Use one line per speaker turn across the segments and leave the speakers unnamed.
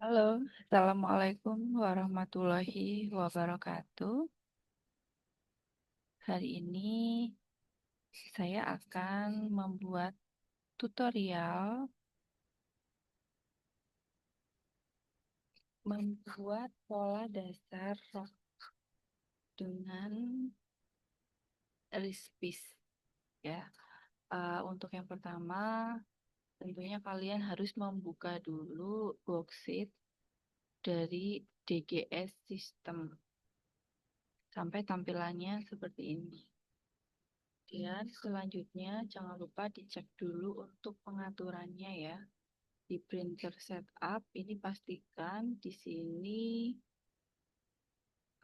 Halo, Assalamualaikum warahmatullahi wabarakatuh. Hari ini saya akan membuat tutorial membuat pola dasar rok dengan rispis ya. Untuk yang pertama, tentunya kalian harus membuka dulu worksheet dari DGS System sampai tampilannya seperti ini. Dan selanjutnya jangan lupa dicek dulu untuk pengaturannya ya. Di printer setup ini pastikan di sini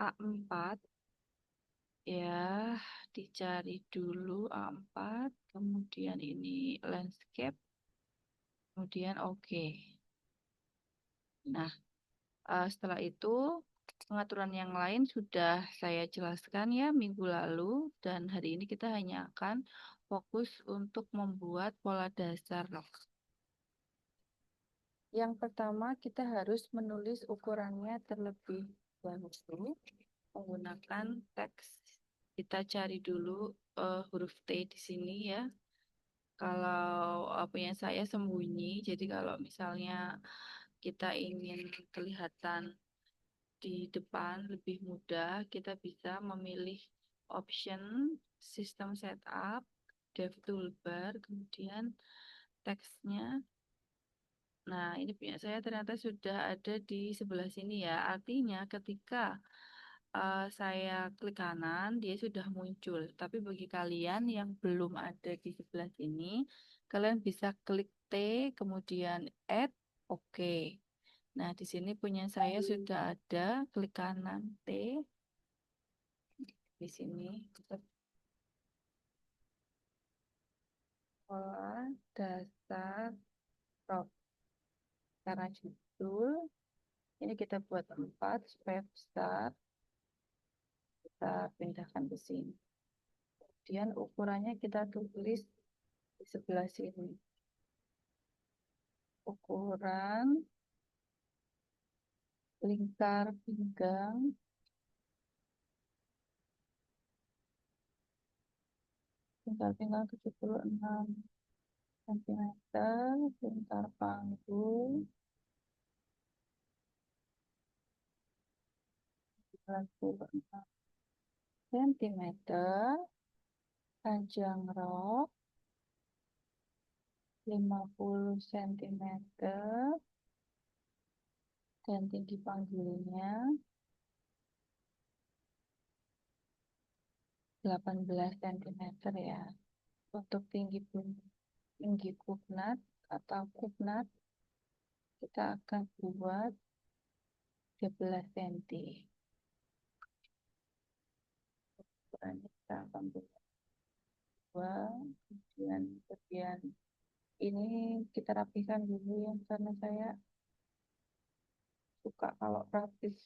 A4 ya, dicari dulu A4, kemudian ini landscape, kemudian oke. Nah, setelah itu pengaturan yang lain sudah saya jelaskan ya minggu lalu dan hari ini kita hanya akan fokus untuk membuat pola dasar. Yang pertama, kita harus menulis ukurannya terlebih dahulu menggunakan teks. Kita cari dulu huruf T di sini ya. Kalau punya saya sembunyi, jadi kalau misalnya kita ingin kelihatan di depan lebih mudah, kita bisa memilih option sistem setup, dev toolbar, kemudian teksnya. Nah, ini punya saya ternyata sudah ada di sebelah sini ya. Artinya ketika saya klik kanan, dia sudah muncul. Tapi bagi kalian yang belum ada di sebelah sini, kalian bisa klik T, kemudian add, oke. Nah, di sini punya saya sudah ada, klik kanan T, di sini, pola dasar prop. Karena judul, ini kita buat 4 supaya besar. Kita pindahkan ke sini. Kemudian ukurannya kita tulis di sebelah sini. Ukuran lingkar pinggang lingkar pinggang 76 cm, lingkar panggul 96 cm, panjang rok 50 cm, dan tinggi panggulnya 18 cm ya. Untuk tinggi kupnat atau kupnat kita akan buat 13 cm. Ukurannya kita akan buat 2, kemudian bagian ini kita rapihkan dulu ya karena saya suka kalau rapih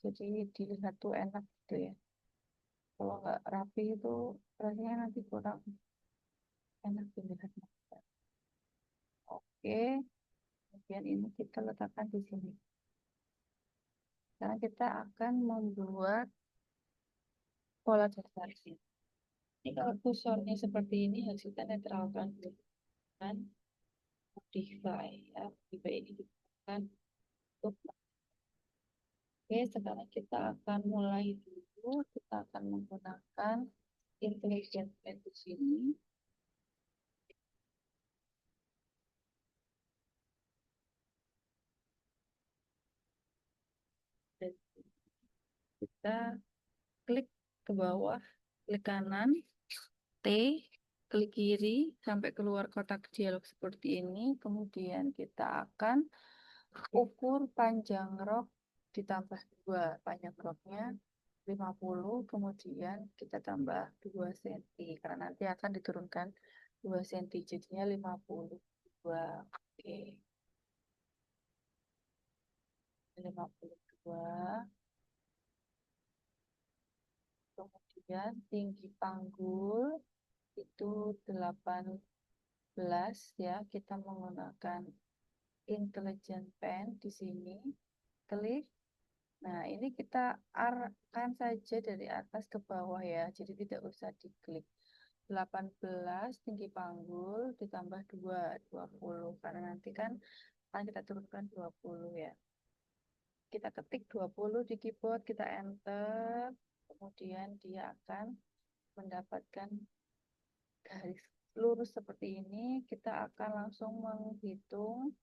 jadi dilihat tuh enak gitu ya. Kalau nggak rapi itu rasanya nanti kurang enak dilihat. Oke, kemudian ini kita letakkan di sini. Sekarang kita akan membuat pola dasar ini. Ini kalau kursornya seperti ini harus kita netralkan dulu kan modify ya. Modify ini digunakan untuk. Oke, sekarang kita akan mulai dulu. Kita akan menggunakan intelligent Pen di sini. Dan kita klik ke bawah, klik kanan, T, klik kiri sampai keluar kotak dialog seperti ini. Kemudian kita akan ukur panjang rok ditambah 2. Panjang roknya 50, kemudian kita tambah 2 cm karena nanti akan diturunkan 2 cm jadinya 52. Oke, 52. Kemudian tinggi panggul itu 18 ya, kita menggunakan intelligent pen di sini, klik. Nah, ini kita arahkan saja dari atas ke bawah ya, jadi tidak usah diklik. 18 tinggi panggul ditambah 2, 20. Karena nanti kan akan kita turunkan 20 ya. Kita ketik 20 di keyboard, kita enter, kemudian dia akan mendapatkan garis lurus seperti ini. Kita akan langsung menghitung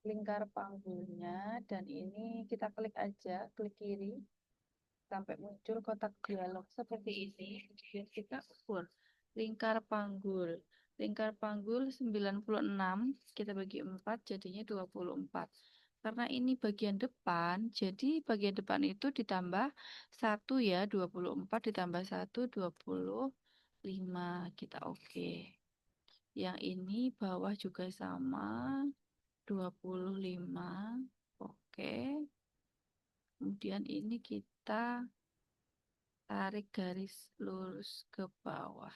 lingkar panggulnya, dan ini kita klik aja, klik kiri sampai muncul kotak dialog seperti ini. Kemudian kita ukur lingkar panggul. Lingkar panggul 96 kita bagi 4 jadinya 24. Karena ini bagian depan, jadi bagian depan itu ditambah 1 ya, 24 ditambah 1 25. Kita oke. Yang ini bawah juga sama, 25. Oke. Kemudian ini kita tarik garis lurus ke bawah.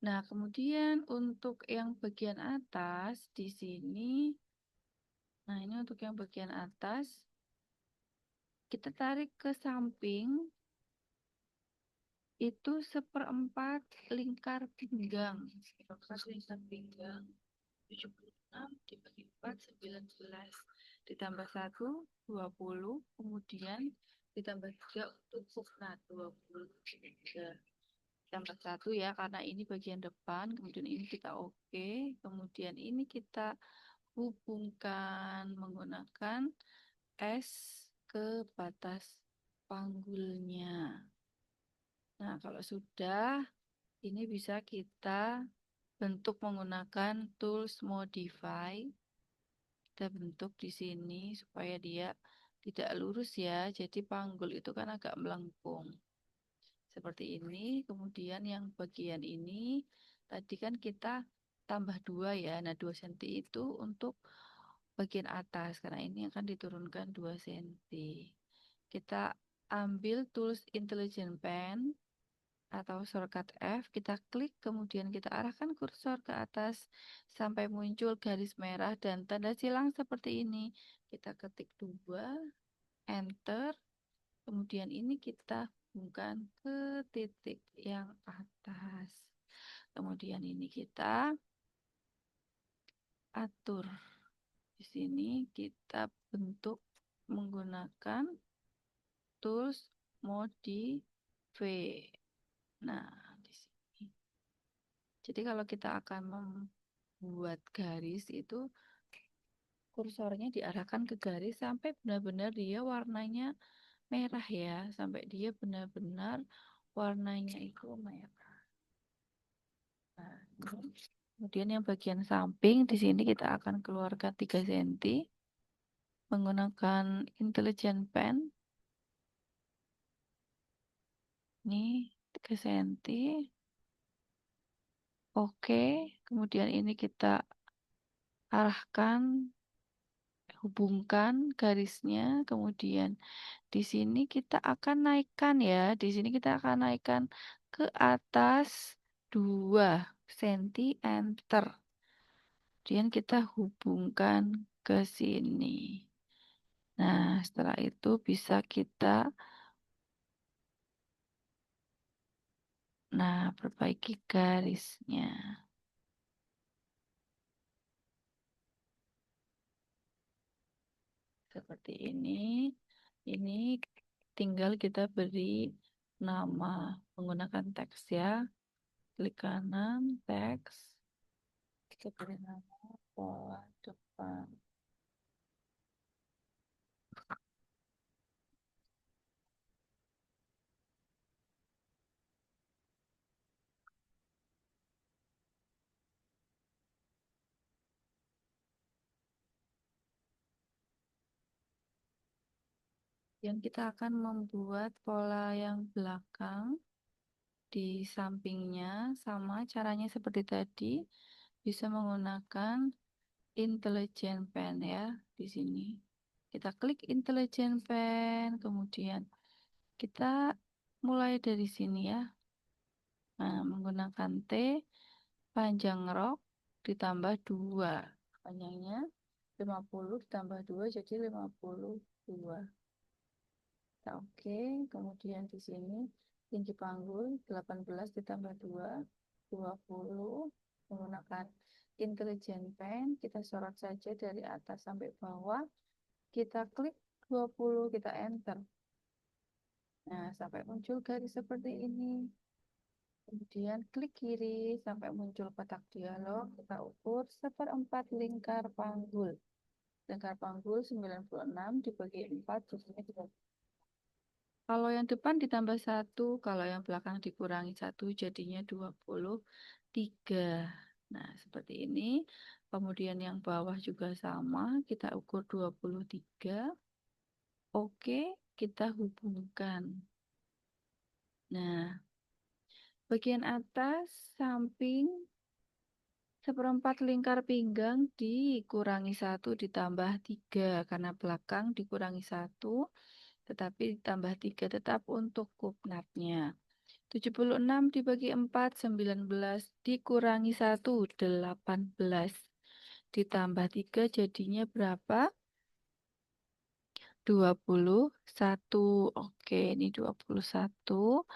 Nah, kemudian untuk yang bagian atas di sini, nah ini untuk yang bagian atas, kita tarik ke samping, itu seperempat lingkar pinggang. Seperempat lingkar pinggang, 76 dibagi 4, 19. Ditambah 1, 20, kemudian ditambah 3 untuk nah 23. Tambah 1 ya, karena ini bagian depan, kemudian ini kita oke, kemudian ini kita hubungkan menggunakan S ke batas panggulnya. Nah, kalau sudah, ini bisa kita bentuk menggunakan tools modify. Kita bentuk di sini supaya dia tidak lurus ya, jadi panggul itu kan agak melengkung. Seperti ini, kemudian yang bagian ini, tadi kan kita tambah 2 ya, nah 2 cm itu untuk bagian atas, karena ini akan diturunkan 2 cm. Kita ambil tools intelligent pen, atau shortcut F, kita klik, kemudian kita arahkan kursor ke atas, sampai muncul garis merah dan tanda silang seperti ini. Kita ketik 2, enter, kemudian ini kita hubungkan ke titik yang atas. Kemudian ini kita atur. Di sini kita bentuk menggunakan tools modify. Nah, di sini. Jadi kalau kita akan membuat garis itu kursornya diarahkan ke garis sampai benar-benar dia warnanya merah ya, sampai dia benar-benar warnanya itu merah. Nah, kemudian yang bagian samping di sini kita akan keluarkan 3 cm menggunakan intelligent pen. Ini 3 cm. Oke, kemudian ini kita arahkan, hubungkan garisnya, kemudian di sini kita akan naikkan ya, di sini kita akan naikkan ke atas 2 cm, enter. Kemudian kita hubungkan ke sini. Nah, setelah itu bisa kita perbaiki garisnya. Seperti ini. Ini tinggal kita beri nama menggunakan teks ya. Klik kanan, teks. Kita beri nama pola depan. Yang kita akan membuat pola yang belakang di sampingnya, sama caranya seperti tadi, bisa menggunakan intelligent pen ya. Di sini kita klik intelligent pen, kemudian kita mulai dari sini ya. Nah, menggunakan T panjang rok, ditambah 2. Panjangnya 50 ditambah 2 jadi 52. Nah, oke, kemudian di sini tinggi panggul 18 ditambah 2, 20. Menggunakan intelligent pen, kita sorot saja dari atas sampai bawah. Kita klik 20, kita enter. Nah, sampai muncul garis seperti ini. Kemudian klik kiri sampai muncul kotak dialog. Kita ukur 1/4 lingkar panggul. Lingkar panggul 96 dibagi 4 jadinya 20. Kalau yang depan ditambah 1, kalau yang belakang dikurangi 1 jadinya 23. Nah, seperti ini. Kemudian yang bawah juga sama, kita ukur 23. Oke, kita hubungkan. Nah, bagian atas samping 1/4 lingkar pinggang dikurangi 1 ditambah 3 karena belakang dikurangi 1 tetapi ditambah 3 tetap untuk kupnatnya. 76 dibagi 4 19 dikurangi 1 18 ditambah 3 jadinya berapa? 21. Oke, ini 21.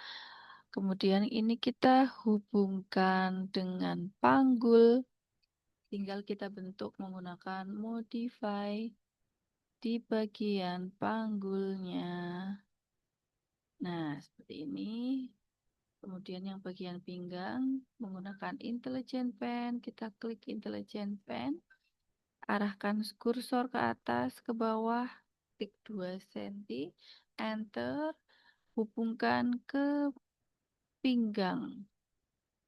Kemudian ini kita hubungkan dengan panggul. Tinggal kita bentuk menggunakan modify di bagian panggulnya. Nah, seperti ini. Kemudian yang bagian pinggang menggunakan intelligent pen. Kita klik intelligent pen. Arahkan kursor ke atas, ke bawah. Klik 2 cm. Enter. Hubungkan ke pinggang.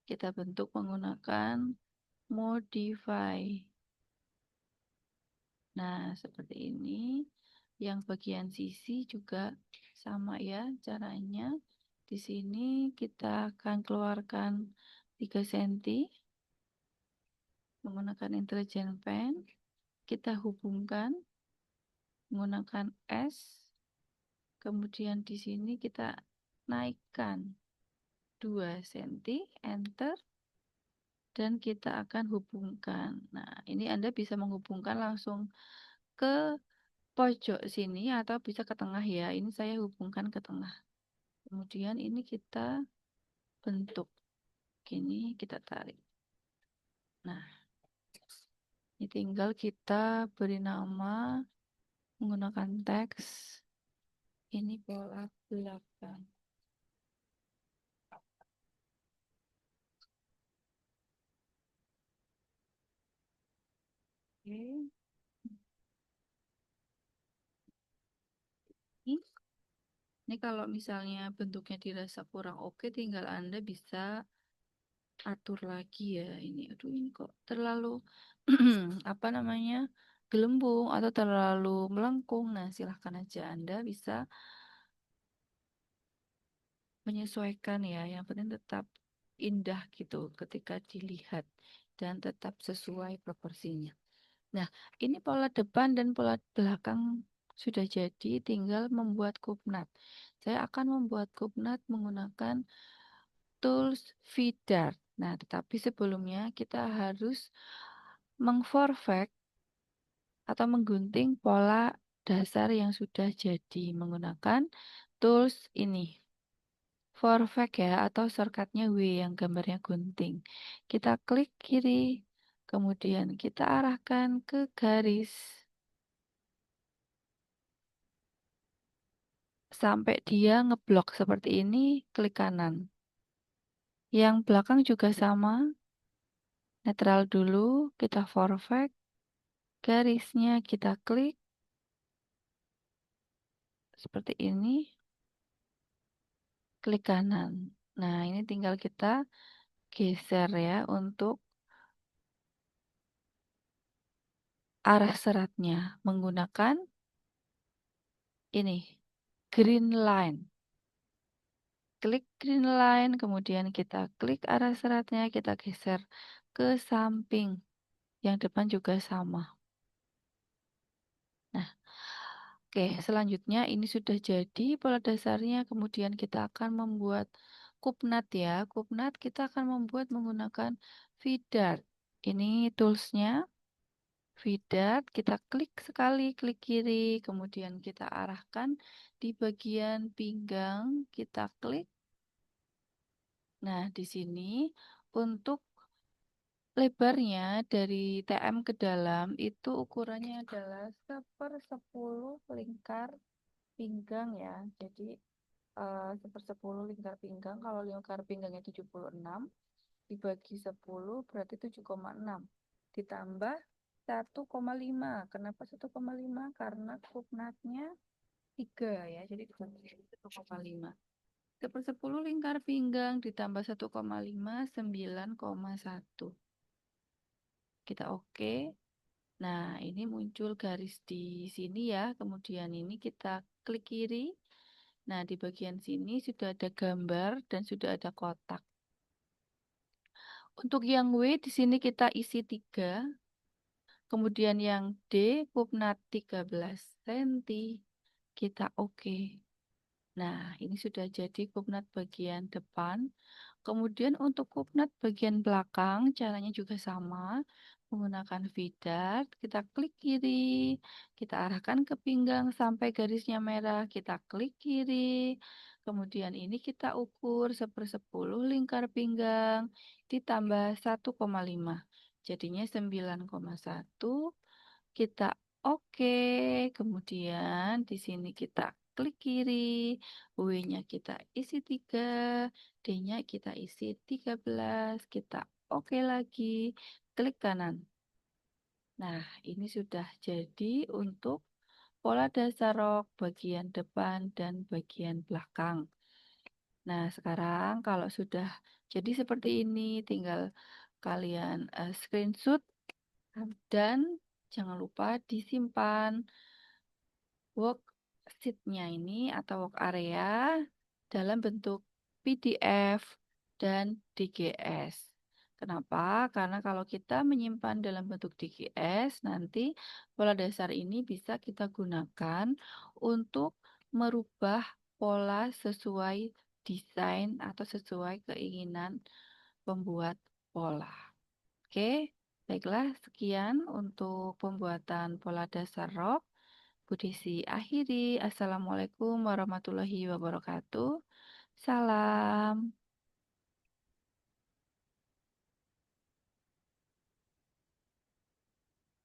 Kita bentuk menggunakan modify. Nah, seperti ini. Yang bagian sisi juga sama ya caranya. Di sini kita akan keluarkan 3 cm menggunakan intelligent pen. Kita hubungkan menggunakan S. Kemudian di sini kita naikkan 2 cm, enter. Dan kita akan hubungkan. Nah, ini Anda bisa menghubungkan langsung ke pojok sini atau bisa ke tengah ya. Ini saya hubungkan ke tengah. Kemudian ini kita bentuk. Gini kita tarik. Nah, ini tinggal kita beri nama menggunakan teks. Ini pola belakang. Oke. Ini kalau misalnya bentuknya dirasa kurang oke, tinggal Anda bisa atur lagi ya. Aduh ini kok terlalu apa namanya gelembung atau terlalu melengkung. Nah, silahkan aja Anda bisa menyesuaikan ya. Yang penting tetap indah gitu ketika dilihat dan tetap sesuai proporsinya. Nah, ini pola depan dan pola belakang sudah jadi, tinggal membuat kupnat. Saya akan membuat kupnat menggunakan tools VDart. Nah, tetapi sebelumnya kita harus mengforfect atau menggunting pola dasar yang sudah jadi menggunakan tools ini. Forfect ya, atau shortcutnya W yang gambarnya gunting. Kita klik kiri, kemudian kita arahkan ke garis. Sampai dia ngeblok seperti ini, klik kanan. Yang belakang juga sama. Netral dulu, kita forfect. Garisnya kita klik. Seperti ini. Klik kanan. Nah, ini tinggal kita geser ya untuk arah seratnya menggunakan ini green line. Klik green line, kemudian kita klik arah seratnya, kita geser ke samping. Yang depan juga sama. Nah, oke, selanjutnya ini sudah jadi pola dasarnya, kemudian kita akan membuat kupnat ya. Kupnat kita akan membuat menggunakan VDart. Ini toolsnya, Vidat, kita klik sekali, klik kiri, kemudian kita arahkan di bagian pinggang, kita klik. Nah, di sini untuk lebarnya dari TM ke dalam itu ukurannya adalah 1/10 lingkar pinggang ya. Jadi 1/10 lingkar pinggang, kalau lingkar pinggangnya 76 dibagi 10 berarti 7,6 ditambah 1,5. Kenapa 1,5? Karena kupnatnya 3 ya, jadi dibagi 1,5. 1/10 lingkar pinggang ditambah 1,5, 9,1. Kita oke. Nah, ini muncul garis di sini ya. Kemudian ini kita klik kiri. Nah, di bagian sini sudah ada gambar dan sudah ada kotak. Untuk yang W di sini kita isi 3. Kemudian yang D pupnat 13 cm. Kita oke. Nah, ini sudah jadi pupnat bagian depan. Kemudian untuk kupnat bagian belakang caranya juga sama. Menggunakan vidat, kita klik kiri, kita arahkan ke pinggang sampai garisnya merah, kita klik kiri. Kemudian ini kita ukur 1/10 lingkar pinggang ditambah 1,5. Jadinya 9,1. Kita oke. Kemudian di sini kita klik kiri, W-nya kita isi 3, D-nya kita isi 13, kita oke lagi, klik kanan. Nah, ini sudah jadi untuk pola dasar rok bagian depan dan bagian belakang. Nah, sekarang kalau sudah jadi seperti ini, tinggal kalian screenshot dan jangan lupa disimpan worksheet-nya ini atau work area dalam bentuk PDF dan DGS. Kenapa? Karena kalau kita menyimpan dalam bentuk DGS, nanti pola dasar ini bisa kita gunakan untuk merubah pola sesuai desain atau sesuai keinginan pembuat pola. Oke, baiklah sekian untuk pembuatan pola dasar rok. Bu Desi akhiri. Assalamualaikum warahmatullahi wabarakatuh. Salam.